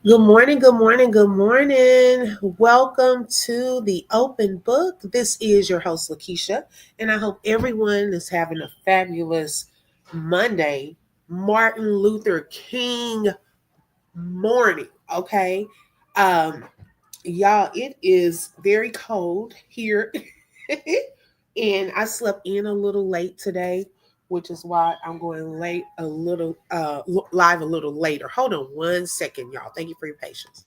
Good morning, good morning, good morning. Welcome to the open book. This is your host, Lakeisha, and I hope everyone is having a fabulous Monday, Martin Luther King morning. Okay. Um, y'all, it is very cold here, and I slept in a little late today, which is why I'm going late a little, live a little later. Hold on one second, y'all. Thank you for your patience.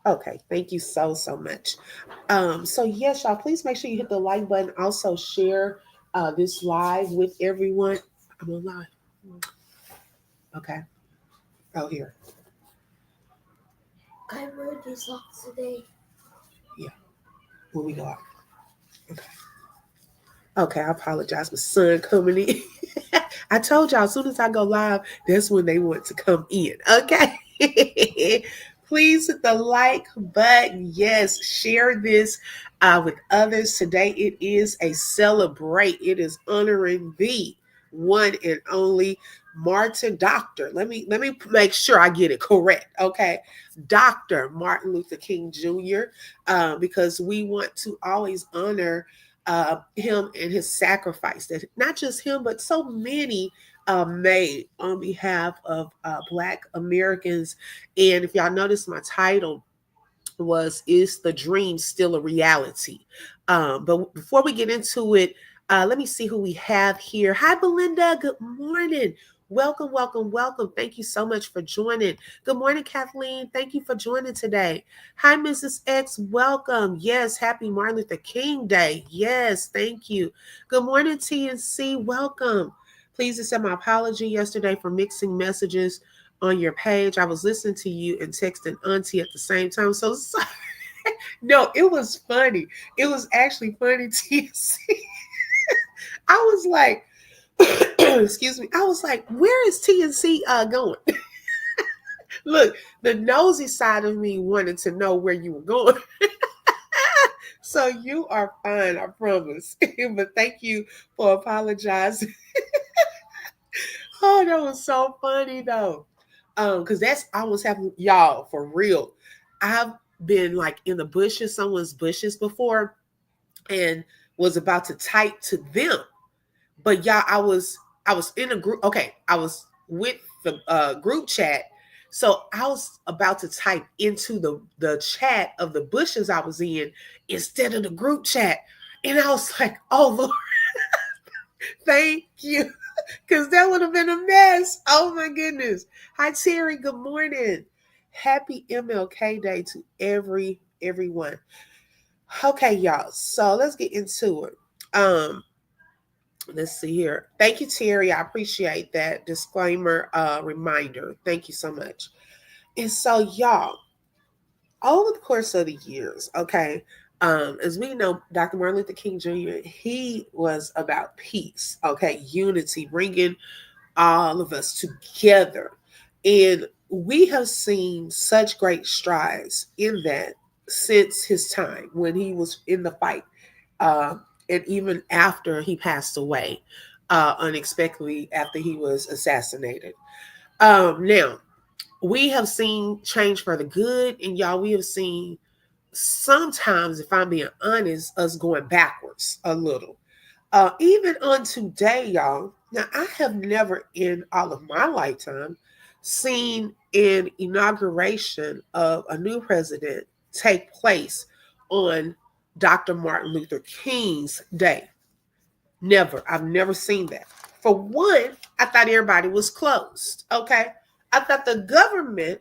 Okay, thank you so much. So yes, y'all, please make sure you hit the like button. Also share this live with everyone. I'm on live. Okay. Oh here. I wear these socks today. Yeah. When we go out. Okay. Okay, I apologize. My son coming in. I told y'all as soon as I go live, that's when they want to come in. Okay. Please hit the like button. Yes, share this with others. Today it is a celebrate. It is honoring the one and only Martin Doctor. Let me make sure I get it correct. Okay. Dr. Martin Luther King Jr. Because we want to always honor him and his sacrifice that not just him, but so many made on behalf of Black Americans. And if y'all notice, my title was "Is the Dream Still a Reality?" But before we get into it, let me see who we have here. Hi, Belinda. Good morning. Welcome, welcome, welcome. Thank you so much for joining. Good morning, Kathleen. Thank you for joining today. Hi, Mrs. X. Welcome. Yes, happy Martin Luther King Day. Yes, thank you. Good morning, TNC. Welcome. Please accept my apology yesterday for mixing messages on your page. I was listening to you and texting Auntie at the same time. So sorry. No, it was funny. It was actually funny, TNC. I was like, excuse me. I was like, where is TNC going? Look, the nosy side of me wanted to know where you were going. So you are fine, I promise. But thank you for apologizing. Oh, that was so funny though. Because that's almost happened, y'all, for real. I've been like in the bushes, someone's bushes before, and was about to type to them. But y'all, I was in a group. Okay, I was with the group chat. So I was about to type into the chat of the bushes I was in instead of the group chat. And I was like, oh Lord, thank you. Because that would have been a mess. Oh my goodness. Hi Terry, good morning. Happy MLK Day to everyone. Okay, y'all. So let's get into it. Let's see here. Thank you, Terry. I appreciate that disclaimer reminder. Thank you so much. And so, y'all, over the course of the years, okay, as we know, Dr. Martin Luther King Jr., he was about peace, okay, unity, bringing all of us together. And we have seen such great strides in that since his time when he was in the fight, uh, and even after he passed away unexpectedly after he was assassinated. Now, we have seen change for the good, and y'all, we have seen sometimes, if I'm being honest, us going backwards a little. Even on today, y'all. Now, I have never in all of my lifetime seen an inauguration of a new president take place on Dr. Martin Luther King's day. Never. I've never seen that. For one, I thought everybody was closed. Okay. I thought the government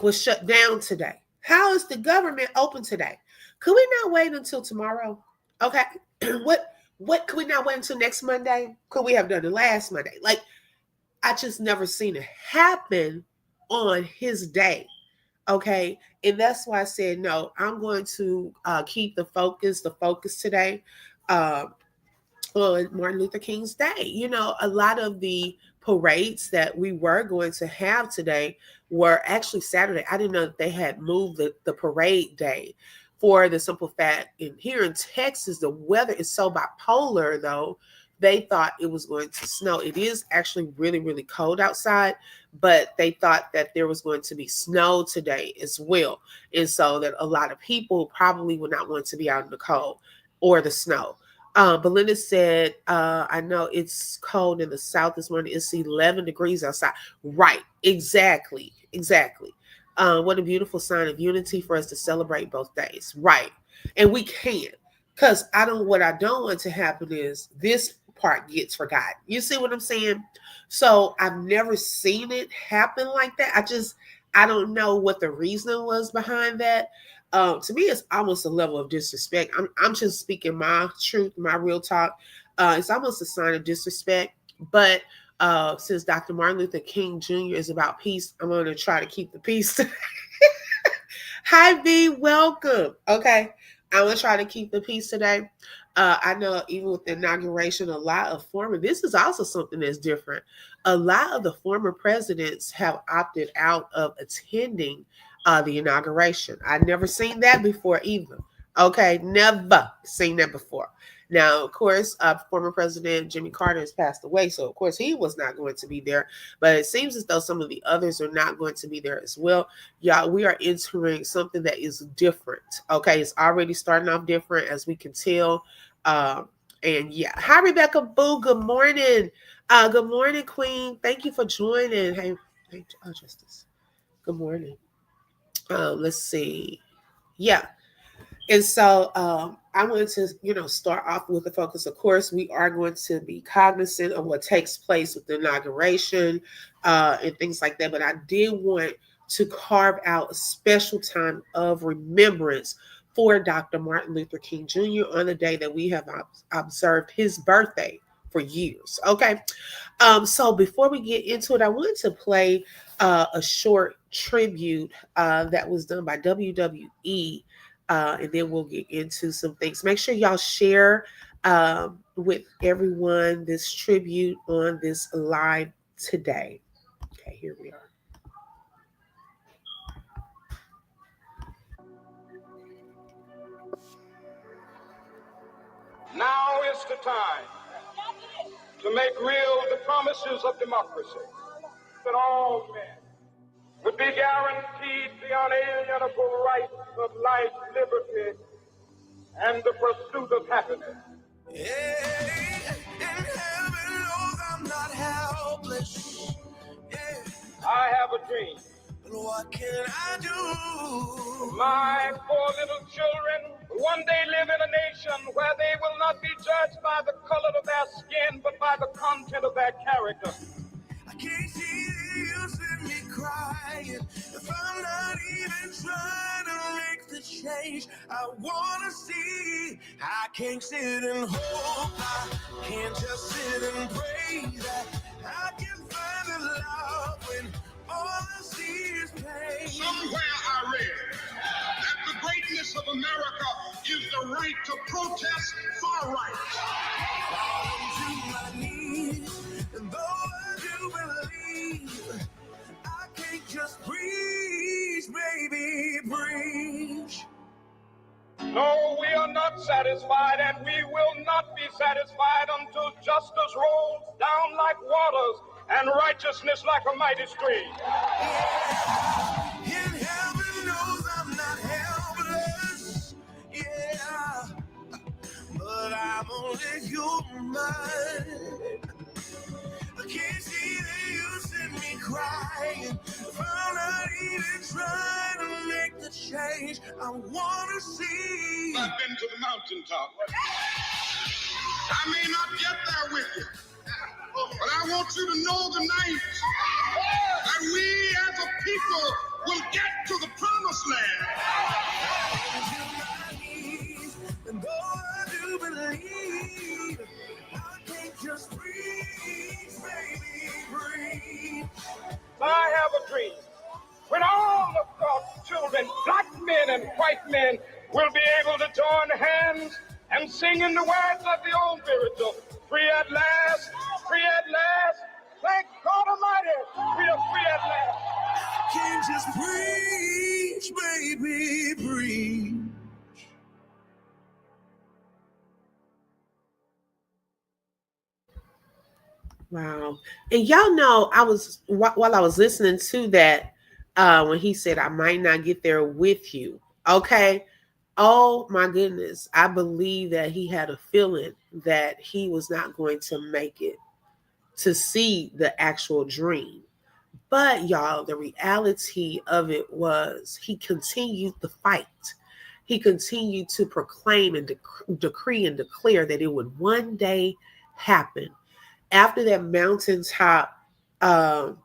was shut down today. How is the government open today? Could we not wait until tomorrow? Okay. what could we not wait until next Monday? Could we have done it last Monday? Like I just never seen it happen on his day. Okay. And that's why I said no, I'm going to keep the focus today. Um, on Martin Luther King's Day. You know, a lot of the parades that we were going to have today were actually Saturday. I didn't know that they had moved the parade day for the simple fact, in here in Texas, the weather is so bipolar, though. They thought it was going to snow. It is actually really, really cold outside, but they thought that there was going to be snow today as well. And so that a lot of people probably would not want to be out in the cold or the snow. Belinda said, I know it's cold in the south this morning. It's 11 degrees outside. Right. Exactly. Exactly. What a beautiful sign of unity for us to celebrate both days. Right. And we can. Because what I don't want to happen is this part gets forgotten. You see what I'm saying? So I've never seen it happen like that. I don't know what the reason was behind that. To me, it's almost a level of disrespect. I'm just speaking my truth, my real talk. It's almost a sign of disrespect. But since Dr. Martin Luther King Jr. is about peace, I'm going to try to keep the peace. Hi, B. Welcome. Okay. I'm going to try to keep the peace today. I know even with the inauguration, a lot of this is also something that's different. A lot of the former presidents have opted out of attending the inauguration. I've never seen that before either. Okay. Never seen that before. Now, of course, former President Jimmy Carter has passed away, so of course he was not going to be there. But it seems as though some of the others are not going to be there as well. Y'all, we are entering something that is different. Okay, it's already starting off different, as we can tell. And yeah, hi Rebecca Boo. Good morning. Good morning, Queen. Thank you for joining. Hey, Justice. Good morning. Let's see. Yeah. And so I wanted to, start off with the focus. Of course, we are going to be cognizant of what takes place with the inauguration and things like that. But I did want to carve out a special time of remembrance for Dr. Martin Luther King Jr. on the day that we have observed his birthday for years. Okay. So before we get into it, I wanted to play a short tribute that was done by WWE. And then we'll get into some things. Make sure y'all share with everyone this tribute on this live today. Okay, here we are. Now is the time to make real the promises of democracy, that all men would be guaranteed the unalienable rights of life, liberty, and the pursuit of happiness. Yeah, and heaven knows I'm not helpless. Yeah. I have a dream. But what can I do? My poor little children will one day live in a nation where they will not be judged by the color of their skin, but by the content of their character. I can't see the use in me crying if I'm not even trying to make the change I want to see. I can't sit and hope, I can't just sit and pray that I can find the love when all I see is pain. Somewhere I read that the greatness of America is the right to protest far right. Fall to my knees, and though I do believe, I can't just preach, baby, preach. No, we are not satisfied, and we will not be satisfied until justice rolls down like waters and righteousness like a mighty stream. Yeah. In heaven knows I'm not helpless, yeah, but I'm only human. I can't see the use in me crying if I'm not even trying to make the change I want to see. I've been to the mountaintop. I may not get there with you, but I want you to know tonight that we as a people will get to the promised land. And though I do believe, I can't just breathe, baby, breathe. I have a dream. When all of God's children, black men and white men, will be able to join hands and sing in the words of the old spiritual, free at last, free at last. Thank God Almighty, we are free at last. Can't just preach, baby, preach. Wow. And y'all know, while I was listening to that, when he said, I might not get there with you. Okay. Oh my goodness. I believe that he had a feeling that he was not going to make it to see the actual dream. But y'all, the reality of it was he continued the fight. He continued to proclaim and decree and declare that it would one day happen. After that mountaintop, um,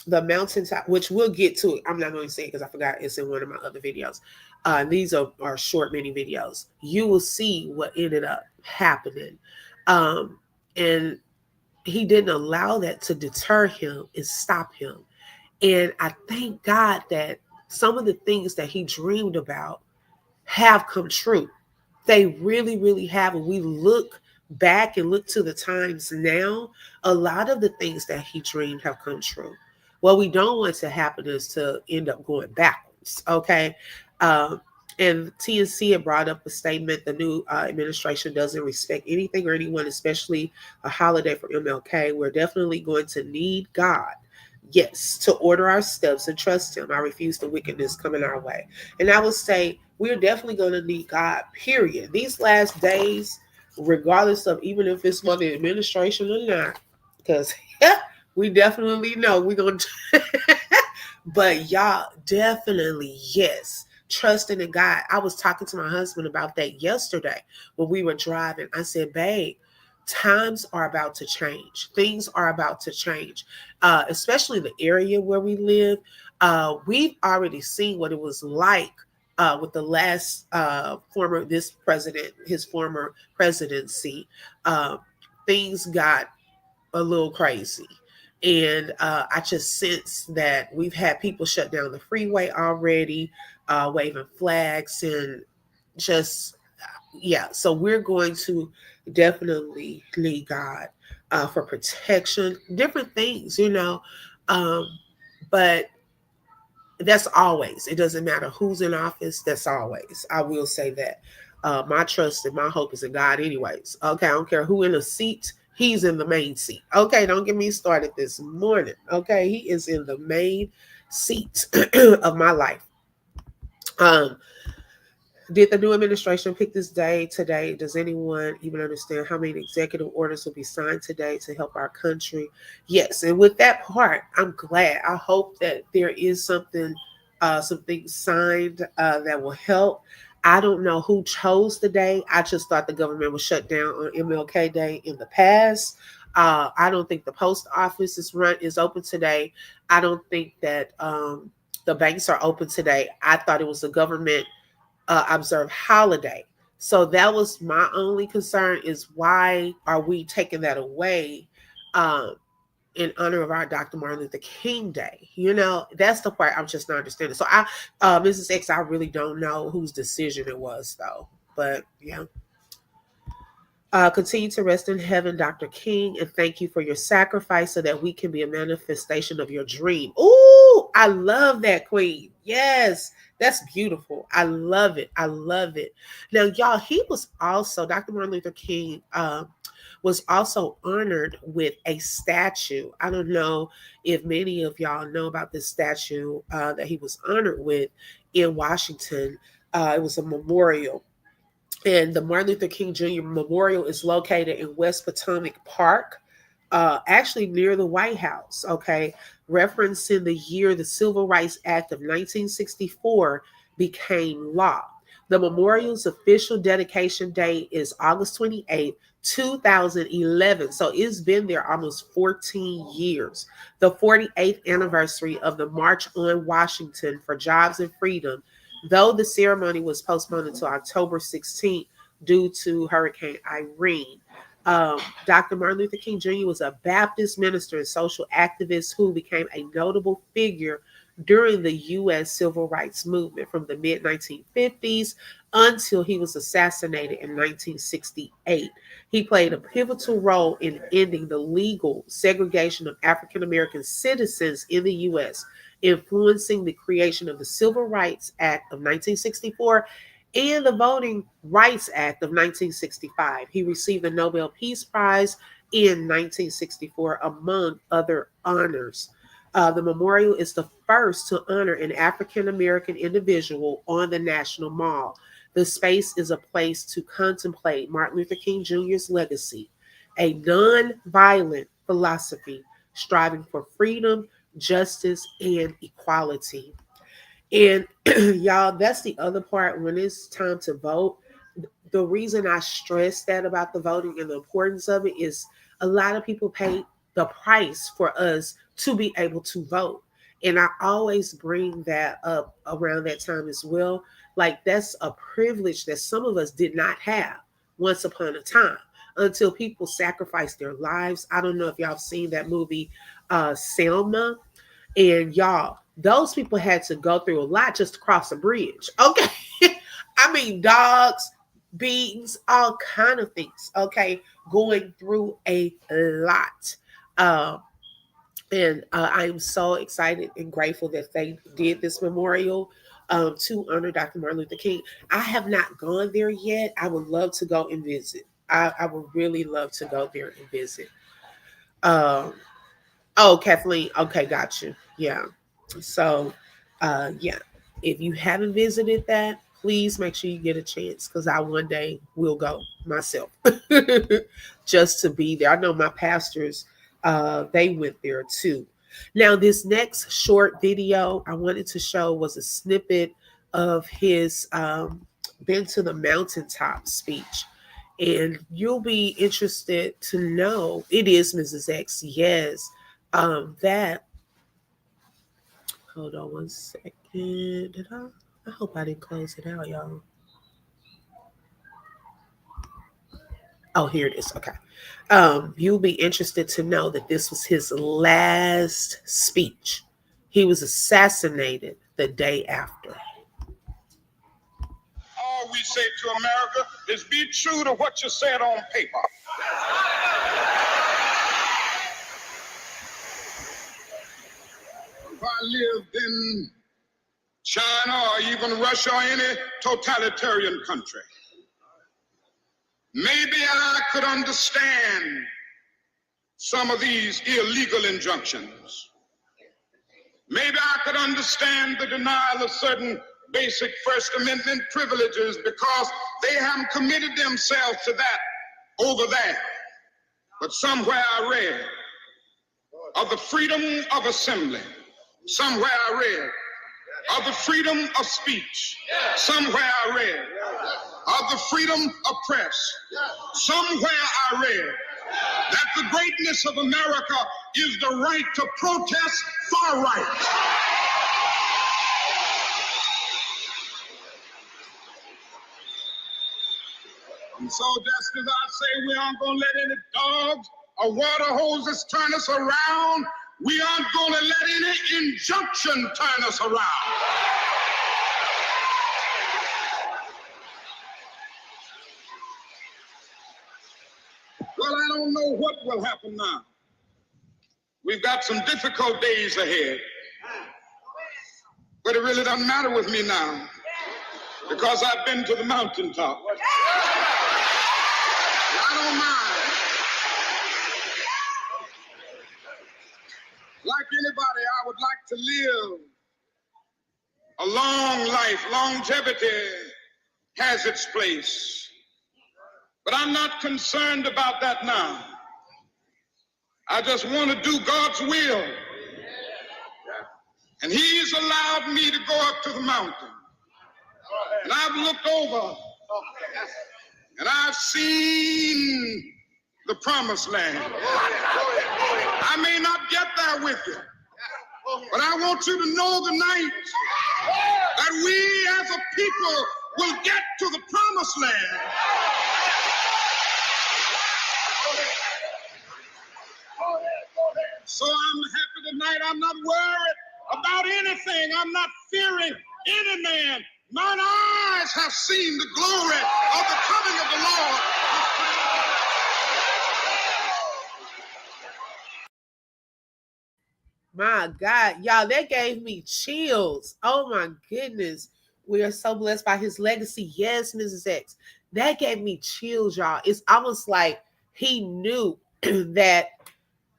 the mountaintop, which we'll get to. I'm not going to say it because I forgot it's in one of my other videos. These are short mini videos. You will see what ended up happening. And he didn't allow that to deter him and stop him. And I thank God that some of the things that he dreamed about have come true. They really, really have. And we look back and look to the times now, a lot of the things that he dreamed have come true. What we don't want to happen is to end up going backwards. Okay. Um, and TNC had brought up a statement: the new administration doesn't respect anything or anyone, especially a holiday for MLK. We're definitely going to need God, yes, to order our steps and trust Him. I refuse the wickedness coming our way. And I would say we're definitely going to need God, period. These last days, regardless of even if it's for the administration or not, because we definitely know we're going to, but y'all definitely, yes, trusting in God. I was talking to my husband about that yesterday when we were driving. I said, babe, times are about to change. Things are about to change, especially the area where we live. We've already seen what it was like with the last former this president, his former presidency. Uh, Things got a little crazy. And I just sense that we've had people shut down the freeway already, waving flags, and just, yeah. So we're going to definitely need God for protection, different things, you know. Um, but that's always, it doesn't matter who's in office, that's always, I will say that. My trust and my hope is in God anyways. Okay, I don't care who in a seat, he's in the main seat. Okay, don't get me started this morning. Okay, he is in the main seat of my life. um did the new administration pick this day today? Does anyone even understand how many executive orders will be signed today to help our country? Yes, and with that part, I'm glad. I hope that there is some things signed that will help. I don't know who chose the day. I just thought the government was shut down on MLK Day in the past. I don't think the post office is open today. I don't think that the banks are open today. I thought it was a government observed holiday. So that was my only concern: is why are we taking that away um, in honor of our Dr. Martin Luther King Day? You know, that's the part I'm just not understanding. So Mrs. X, I really don't know whose decision it was though. But yeah. Continue to rest in heaven, Dr. King, and thank you for your sacrifice so that we can be a manifestation of your dream. Ooh, I love that, Queen. Yes, that's beautiful. I love it. I love it. Now, y'all, he was also, Dr. Martin Luther King was also honored with a statue. I don't know if many of y'all know about this statue that he was honored with in Washington. It was a memorial, and the Martin Luther King Jr. Memorial is located in West Potomac Park, actually near the White House. Okay, referencing the year the Civil Rights Act of 1964 became law. The memorial's official dedication date is August 28th, 2011. So it's been there almost 14 years. The 48th anniversary of the March on Washington for Jobs and Freedom, though the ceremony was postponed until October 16th due to Hurricane Irene. Dr. Martin Luther King Jr. was a Baptist minister and social activist who became a notable figure during the U.S. Civil Rights Movement from the mid 1950s until he was assassinated in 1968. He played a pivotal role in ending the legal segregation of African American citizens in the U.S., influencing the creation of the Civil Rights Act of 1964 and the Voting Rights Act of 1965. He received the Nobel Peace Prize in 1964, among other honors. The memorial is the first to honor an African American individual on the National Mall. The space is a place to contemplate Martin Luther King Jr.'s legacy, a non-violent philosophy striving for freedom, justice, and equality. And y'all, that's the other part when it's time to vote. The reason I stress that about the voting and the importance of it is a lot of people pay the price for us to be able to vote. And I always bring that up around that time as well. Like, that's a privilege that some of us did not have once upon a time until people sacrificed their lives. I don't know if y'all have seen that movie, Selma, and y'all, those people had to go through a lot just to cross a bridge. Okay. I mean, dogs, beatings, all kind of things. Okay. Going through a lot. Um, and I am so excited and grateful that they did this memorial to honor Dr. Martin Luther King. I have not gone there yet. I would love to go and visit. I would really love to go there and visit. Um, Oh, Kathleen. Okay, got you. Yeah. So, yeah. If you haven't visited that, please make sure you get a chance because I one day will go myself just to be there. I know my pastors, they went there too. Now, this next short video I wanted to show was a snippet of his Been to the Mountaintop speech. And you'll be interested to know it is Mrs. X. Yes, that hold on one second. Did I hope I didn't close it out, y'all. Oh, here it is. Okay. You'll be interested to know that this was his last speech. He was assassinated the day after. All we say to America is be true to what you said on paper. If I lived in China or even Russia or any totalitarian country, maybe I could understand some of these illegal injunctions. Maybe I could understand the denial of certain basic First Amendment privileges because they haven't committed themselves to that over there. But somewhere I read of the freedom of assembly. Somewhere I read of the freedom of speech. Somewhere I read of the freedom of press. Somewhere I read that the greatness of America is the right to protest far right. And so just as I say we aren't going to let any dogs or water hoses turn us around, we aren't going to let any injunction turn us around. Well, I don't know what will happen now. We've got some difficult days ahead. But it really doesn't matter with me now because I've been to the mountaintop. I don't mind. Like anybody, I would like to live a long life. Longevity has its place. But I'm not concerned about that now. I just want to do God's will. And He's allowed me to go up to the mountain. And I've looked over and I've seen the promised land. I may not get there with you, but I want you to know tonight that we as a people will get to the promised land. So I'm happy tonight. I'm not worried about anything. I'm not fearing any man. Mine eyes have seen the glory of the coming of the Lord. My God, y'all, that gave me chills. Oh my goodness. We are so blessed by his legacy. Yes, Mrs. X. That gave me chills, y'all. It's almost like he knew that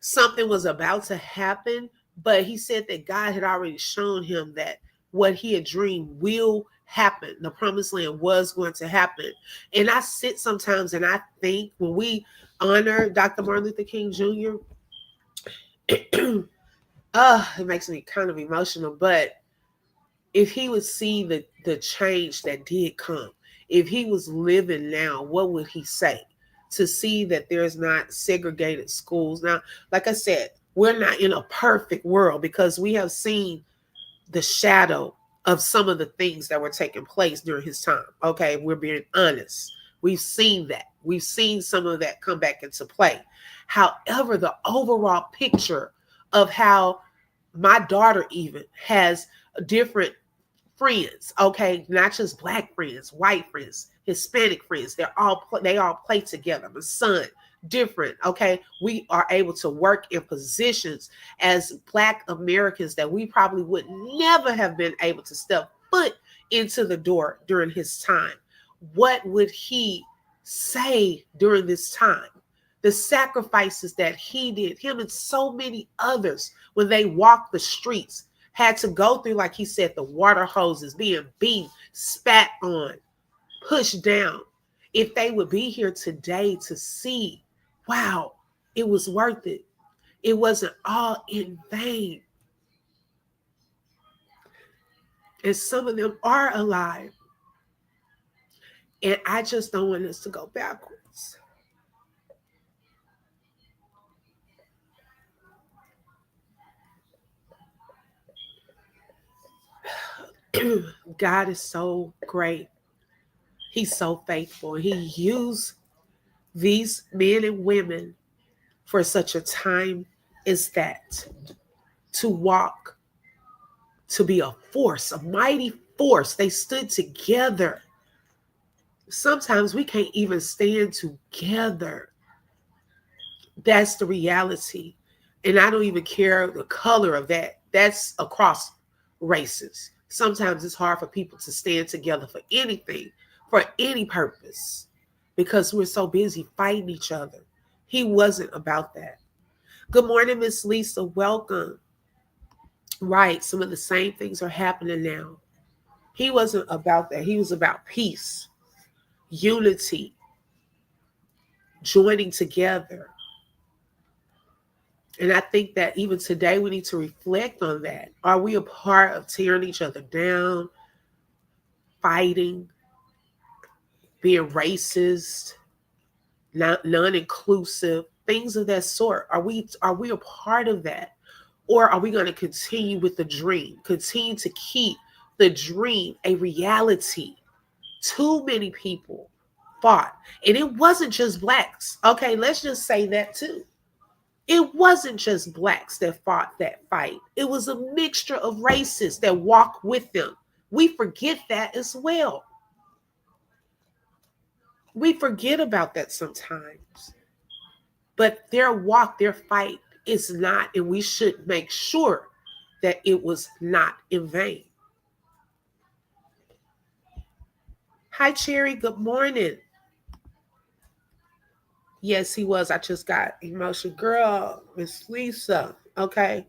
something was about to happen, but he said that God had already shown him that what he had dreamed will happen. The promised land was going to happen. And I sit sometimes and I think when we honor Dr. Martin Luther King Jr., it makes me kind of emotional, but if he would see the change that did come, if he was living now, what would he say? To see that there's not segregated schools. Now, like I said, we're not in a perfect world because we have seen the shadow of some of the things that were taking place during his time. Okay, we're being honest. We've seen that. We've seen some of that come back into play. However, the overall picture of how my daughter even has different friends, okay, not just black friends, white friends, Hispanic friends. They all play together. My son, different, okay. We are able to work in positions as Black Americans that we probably would never have been able to step foot into the door during his time. What would he say during this time? The sacrifices that he did, him and so many others, when they walked the streets, had to go through, like he said, the water hoses, being beat, spat on, pushed down. If they would be here today to see, wow, it was worth it. It wasn't all in vain. And some of them are alive. And I just don't want us to go backwards. God is so great. He's so faithful. He used these men and women for such a time as that to walk, to be a force, a mighty force. They stood together. Sometimes we can't even stand together. That's the reality. And I don't even care the color of that. That's across races. Sometimes it's hard for people to stand together for anything, for any purpose, because we're so busy fighting each other. He wasn't about that. Good morning, Miss Lisa. Welcome. Right. Some of the same things are happening now. He wasn't about that. He was about peace, unity, joining together. And I think that even today we need to reflect on that. Are we a part of tearing each other down, fighting, being racist, non-inclusive, things of that sort? Are we a part of that? Or are we going to continue with the dream, continue to keep the dream a reality? Too many people fought. And it wasn't just blacks. Okay, let's just say that too. It wasn't just blacks that fought that fight. It was a mixture of races that walked with them. We forget that as well. We forget about that sometimes. But their walk, their fight is not, and we should make sure that it was not in vain. Hi, Cherry. Good morning. Yes, he was. I just got emotional. Girl, Miss Lisa. Okay.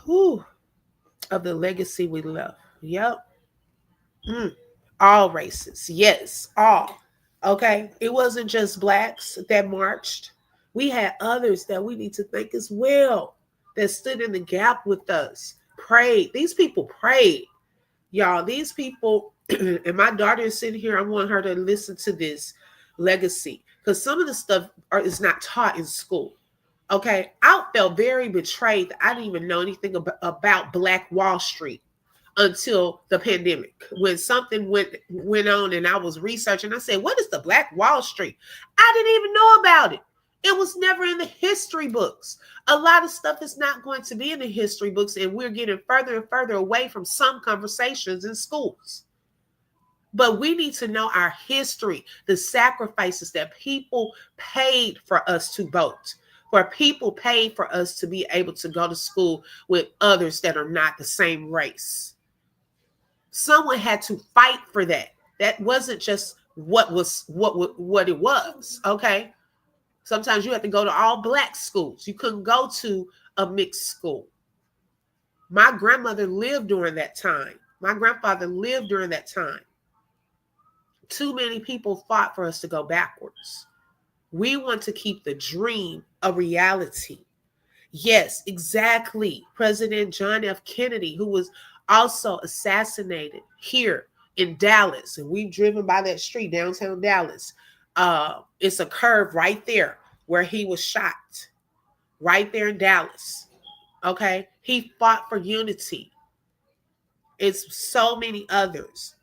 Whew. Of the legacy we left. Yep. All races. Yes, all. Okay. It wasn't just blacks that marched. We had others that we need to thank as well that stood in the gap with us, prayed. These people prayed. Y'all, these people, and my daughter is sitting here. I want her to listen to this legacy because some of the stuff is not taught in school. Okay. I felt very betrayed that I didn't even know anything about Black Wall Street until the pandemic, when something went on and I was researching. I said, what is the Black Wall Street? I didn't even know about it. It was never in the history books. A lot of stuff is not going to be in the history books, and we're getting further and further away from some conversations in schools. But we need to know our history, the sacrifices that people paid for us to vote, where people paid for us to be able to go to school with others that are not the same race. Someone had to fight for that. That wasn't just what it was. Okay. Sometimes you had to go to all black schools. You couldn't go to a mixed school. My grandmother lived during that time. My grandfather lived during that time. Too many people fought for us to go backwards. We want to keep the dream a reality. Yes, exactly. President John F. Kennedy, who was also assassinated here in Dallas, and we've driven by that street, downtown Dallas. It's a curve right there where he was shot, right there in Dallas. Okay, he fought for unity. It's so many others.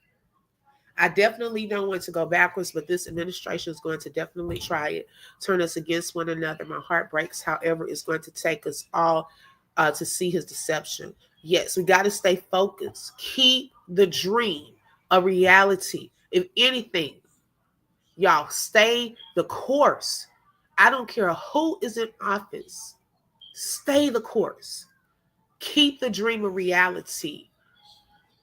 I definitely don't want to go backwards, but this administration is going to definitely try it, turn us against one another. My heart breaks. However, it's going to take us all to see his deception. Yes, we got to stay focused. Keep the dream a reality. If anything, y'all stay the course. I don't care who is in office. Stay the course. Keep the dream a reality.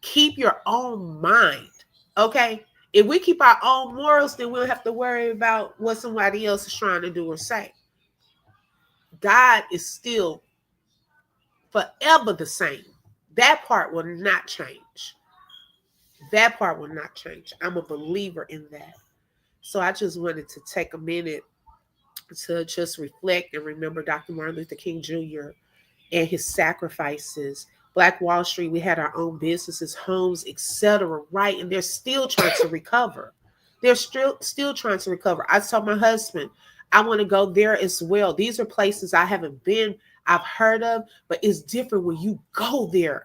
Keep your own mind. Okay? If we keep our own morals, then we don't have to worry about what somebody else is trying to do or say. God is still forever the same. That part will not change. That part will not change. I'm a believer in that. So I just wanted to take a minute to just reflect and remember Dr. Martin Luther King Jr. and his sacrifices. Black Wall Street, we had our own businesses, homes, etc. Right, and they're still trying to recover. They're still trying to recover. I told my husband, I want to go there as well. These are places I haven't been, I've heard of, but it's different when you go there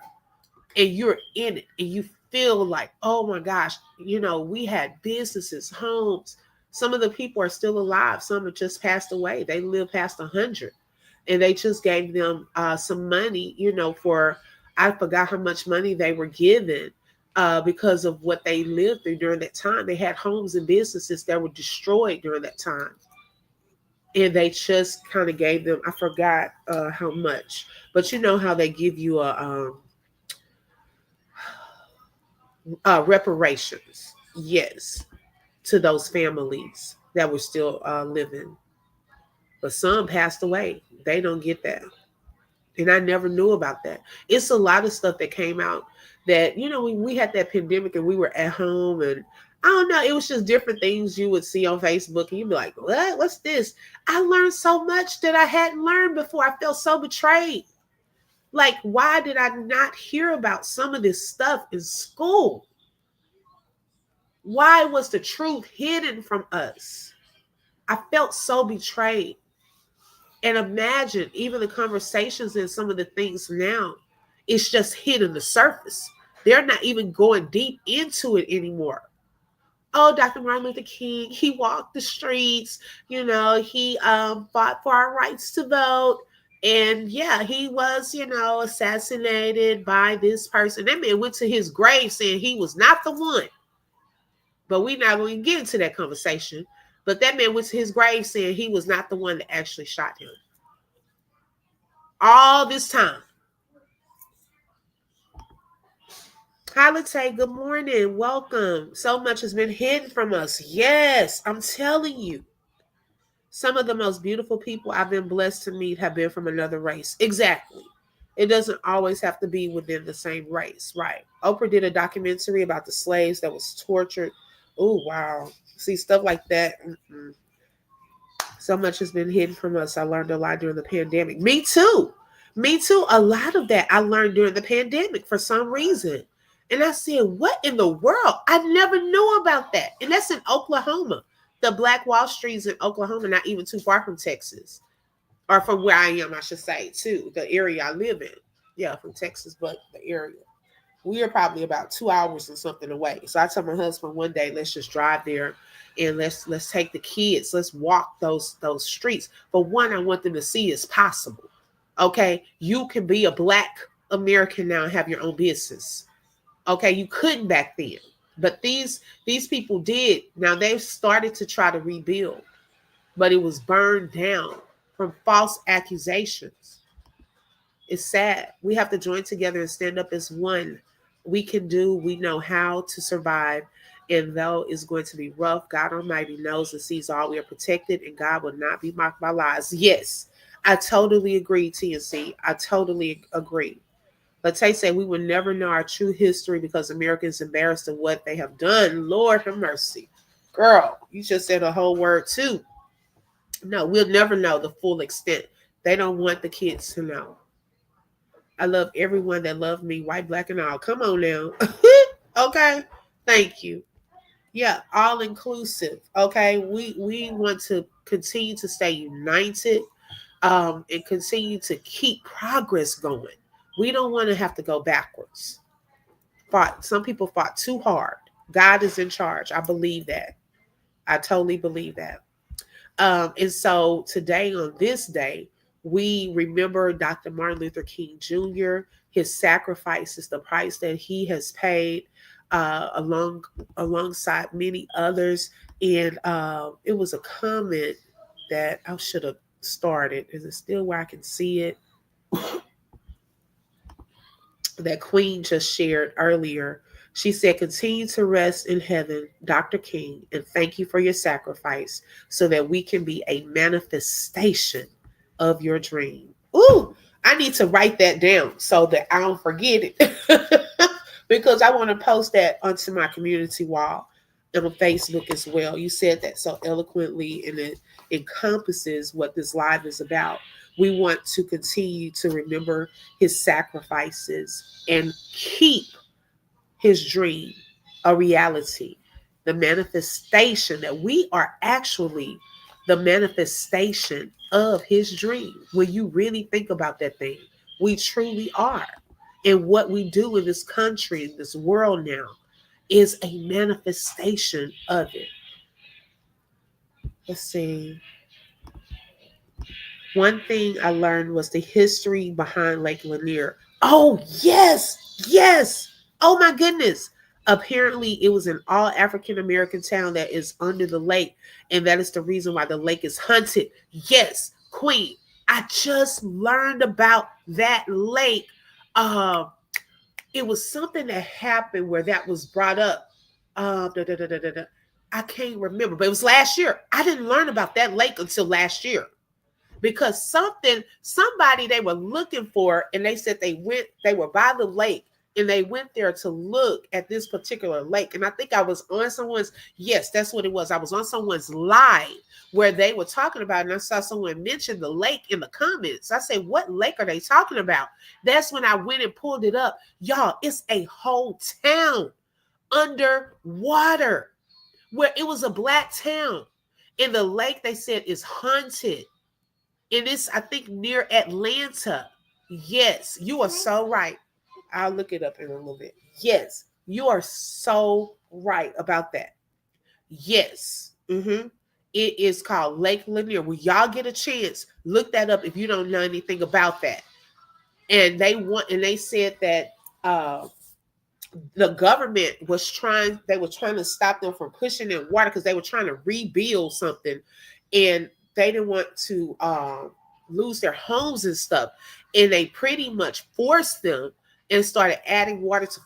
and you're in it and you feel like, oh my gosh, we had businesses, homes. Some of the people are still alive. Some have just passed away. They live past 100. And they just gave them some money, for, I forgot how much money they were given because of what they lived through during that time. They had homes and businesses that were destroyed during that time. And they just kind of gave them, I forgot how much, but you know how they give you reparations, yes, to those families that were still living. But some passed away. They don't get that. And I never knew about that. It's a lot of stuff that came out that, we had that pandemic and we were at home, and I don't know, it was just different things you would see on Facebook and you'd be like, what? What's this? I learned so much that I hadn't learned before. I felt so betrayed. Like, why did I not hear about some of this stuff in school? Why was the truth hidden from us? I felt so betrayed. And imagine even the conversations and some of the things now, it's just hitting the surface. They're not even going deep into it anymore. Oh, Dr. Martin Luther King, he walked the streets, he fought for our rights to vote. And yeah, he was, assassinated by this person. That man went to his grave saying he was not the one. But we're not going to get into that conversation. But that man went to his grave saying he was not the one that actually shot him. All this time. Holiday, good morning. Welcome. So much has been hidden from us. Yes, I'm telling you. Some of the most beautiful people I've been blessed to meet have been from another race. Exactly. It doesn't always have to be within the same race, right? Oprah did a documentary about the slaves that was tortured. Oh, wow. See, stuff like that. So much has been hidden from us. I learned a lot during the pandemic. Me too. Me too. A lot of that I learned during the pandemic for some reason. And I said, what in the world? I never knew about that. And that's in Oklahoma. The Black Wall Street's in Oklahoma, not even too far from Texas. Or from where I am, I should say, too. The area I live in. Yeah, from Texas, but the area. We are probably about 2 hours and something away. So I told my husband one day, let's just drive there and let's take the kids. Let's walk those streets. But one, I want them to see it's possible. Okay, you can be a Black American now and have your own business. Okay, you couldn't back then, but these people did. Now they've started to try to rebuild, but it was burned down from false accusations. It's sad. We have to join together and stand up as one. We can do, we know how to survive. And though it's going to be rough, God Almighty knows and sees all. We are protected, and God will not be mocked by lies. Yes, I totally agree, TNC. I totally agree. Latae said we will never know our true history because Americans embarrassed of what they have done. Lord have mercy. Girl, you just said a whole word too. No, we'll never know the full extent. They don't want the kids to know. I love everyone that loved me, white, black, and all. Come on now. Okay. Thank you. Yeah, all inclusive. Okay. We want to continue to stay united, and continue to keep progress going. We don't want to have to go backwards. Some people fought too hard. God is in charge. I believe that. I totally believe that. And so today, on this day, we remember Dr. Martin Luther King Jr., his sacrifices, the price that he has paid, alongside many others. And it was a comment that I should have started. Is it still where I can see it? That Queen just shared earlier. She said, continue to rest in heaven, Dr. King, and thank you for your sacrifice so that we can be a manifestation of your dream. Ooh, I need to write that down so that I don't forget it because I want to post that onto my community wall and on Facebook as well. You said that so eloquently, and it encompasses what this live is about. We want to continue to remember his sacrifices and keep his dream a reality. The manifestation that we are actually the manifestation of his dream. When you really think about that thing, we truly are. And what we do in this country, in this world now, is a manifestation of it. Let's see. One thing I learned was the history behind Lake Lanier. Oh, yes, yes. Oh, my goodness. Apparently, it was an all African American town that is under the lake, and that is the reason why the lake is haunted. Yes, Queen. I just learned about that lake. Uh, it was something that happened where that was brought up. Da, da, da, da, da, da. I can't remember, but it was last year. I didn't learn about that lake until last year because somebody they were looking for, and they said they were by the lake, and they went there to look at this particular lake. And I think I was on someone's, yes, that's what it was. I was on someone's live where they were talking about it, and I saw someone mention the lake in the comments. I said, what lake are they talking about? That's when I went and pulled it up. Y'all, it's a whole town underwater where it was a black town. In the lake, they said, is haunted. And it's, I think, near Atlanta. Yes, you are so right. I'll look it up in a little bit. Yes, you are so right about that. Yes. It is called Lake Lanier. When y'all get a chance, look that up if you don't know anything about that. And they said that the government they were trying to stop them from pushing in water because they were trying to rebuild something, and they didn't want to lose their homes and stuff, and they pretty much forced them and started adding water to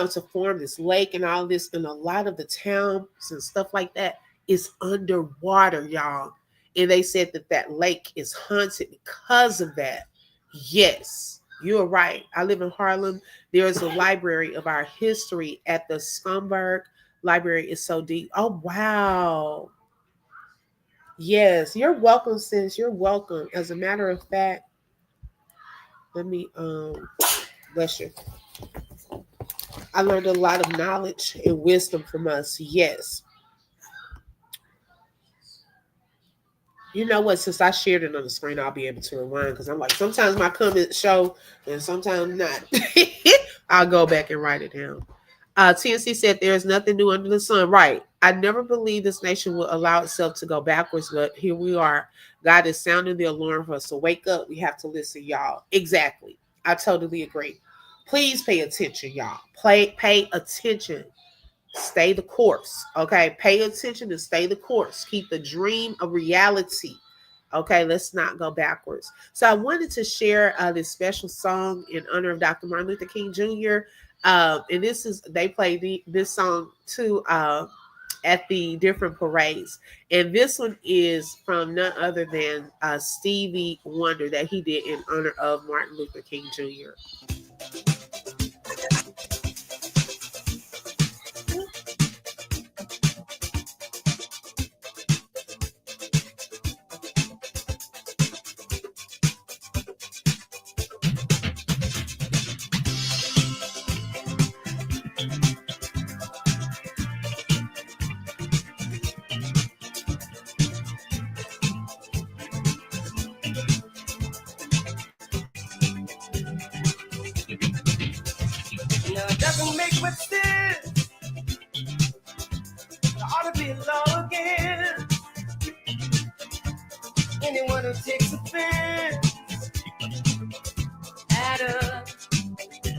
to form this lake and all this, and a lot of the towns and stuff like that is underwater, y'all. And they said that lake is haunted because of that. Yes, you're right. I live in Harlem. There is a library of our history at the Schomburg Library. Is so deep. Oh, wow. Yes, you're welcome, sis. You're welcome. As a matter of fact, let me bless you. I learned a lot of knowledge and wisdom from us. Yes. You know what? Since I shared it on the screen, I'll be able to rewind because I'm like, sometimes my comments show and sometimes not. I'll go back and write it down. TNC said there is nothing new under the sun. Right. I never believed this nation would allow itself to go backwards, but here we are. God is sounding the alarm for us to wake up. We have to listen, y'all. Exactly. I totally agree. Please pay attention, y'all. Pay attention. Stay the course. Okay. Pay attention and stay the course. Keep the dream a reality. Okay, let's not go backwards. So I wanted to share this special song in honor of Dr. Martin Luther King Jr. And they play this song too at the different parades. And this one is from none other than Stevie Wonder that he did in honor of Martin Luther King Jr. Now it doesn't make much sense. There ought to be a law again. Anyone who takes offense at a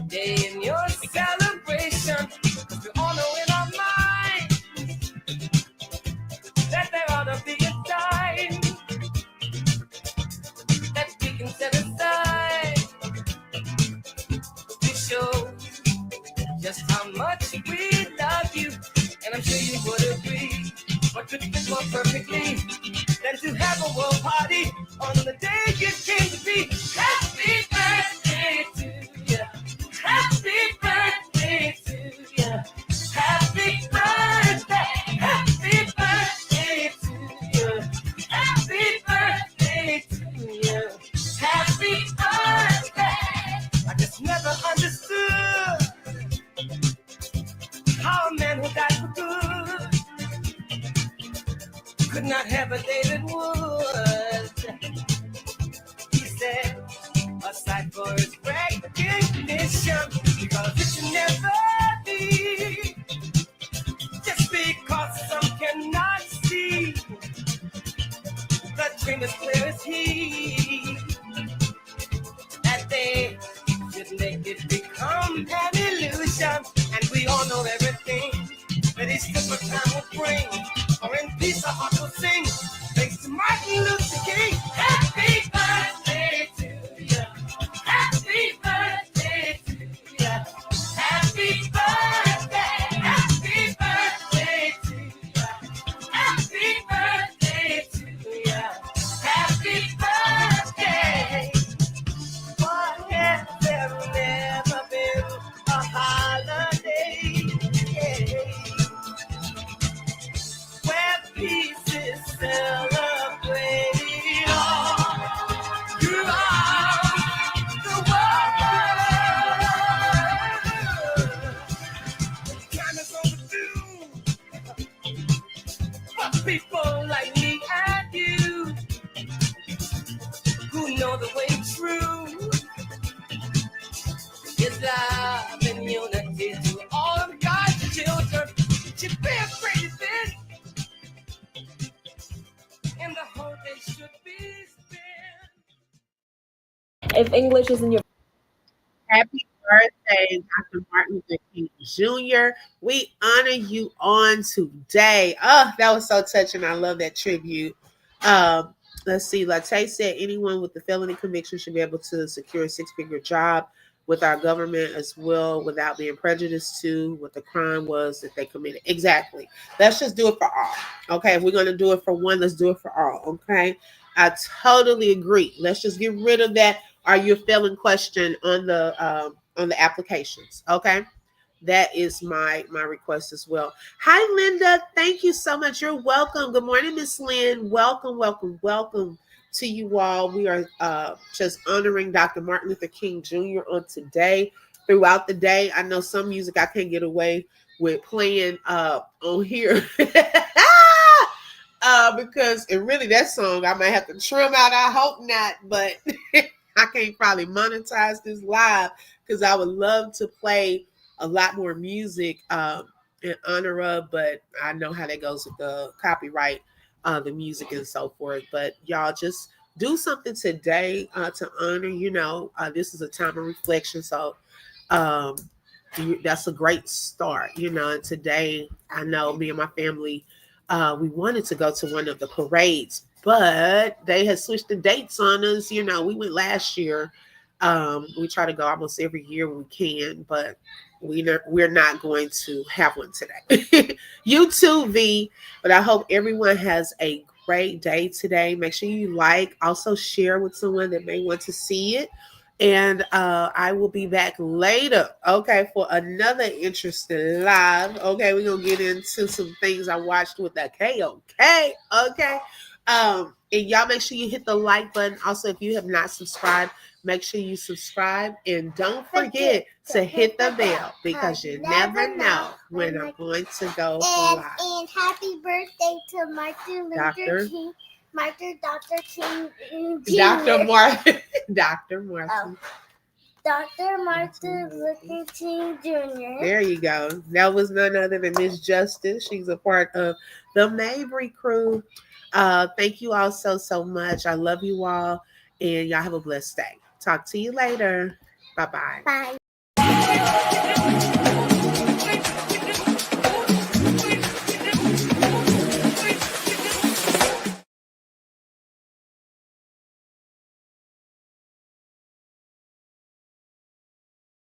day in your celebration, 'cause we all know in our mind that there ought to be a time that we can set aside to show just how much we love you. And I'm sure you would agree, what could fit more perfectly than to have a world party on the day you came to be. Happy birthday to you. Happy birthday to you. Happy birthday. Happy birthday to you. Happy birthday to you. Happy birthday. I just never understood how a man who died for good could not have a day that would. He said, aside for his recognition, because it should never be. Just because some cannot see, the dream is clear as he. That they should make it become an illusion. And we all know everything that each different time will bring. Or in peace our heart will sing. Thanks to Martin Luther King. Happy birthday to you. Happy birthday to you. Happy birthday. Happy birthday to you. Happy birthday to you. Happy birthday. Why has there never been a holiday? Where peace is celebrated all throughout the world. Time is overdue for people like me and you who know the way true is love and unity to all of God's children. Should be afraid of this, and the whole day should be spent. If English isn't your Happy birthday, Dr. Martin Luther King Jr. We honor you on today. Oh, that was so touching. I love that tribute. Let's see. Latte said anyone with the felony conviction should be able to secure a six-figure job with our government as well without being prejudiced to what the crime was that they committed. Exactly. Let's just do it for all. Okay. If we're going to do it for one, let's do it for all. Okay. I totally agree. Let's just get rid of that. Are you a felon question on the applications? Okay. That is my request as well. Hi, Linda. Thank you so much. You're welcome. Good morning, Miss Lynn. Welcome, welcome, welcome to you all. We are just honoring Dr. Martin Luther King Jr. on today. Throughout the day, I know some music I can't get away with playing on here. Because it really, that song I might have to trim out. I hope not, but I can't probably monetize this live because I would love to play a lot more music in honor of, but I know how that goes with the copyright, the music and so forth. But y'all just do something today to honor, this is a time of reflection. So that's a great start, and today I know me and my family, we wanted to go to one of the parades, but they had switched the dates on us. We went last year. We try to go almost every year when we can, but we're not going to have one today. You too, V. But I hope everyone has a great day today. Make sure you like, also share with someone that may want to see it. And I will be back later, okay, for another interesting live. Okay, we're gonna get into some things I watched with the KOK. Okay. And y'all make sure you hit the like button. Also, if you have not subscribed, make sure you subscribe and don't forget to hit the bell because you never know when I'm going to go live. And happy birthday to Martin Luther King. Dr. King Jr. Dr. Martin. Dr. Martin. Oh. Dr. Martin Luther King Jr. There you go. That was none other than Miss Justice. She's a part of the Mabry crew. Thank you all so much. I love you all, and y'all have a blessed day. Talk to you later. Bye-bye. Bye.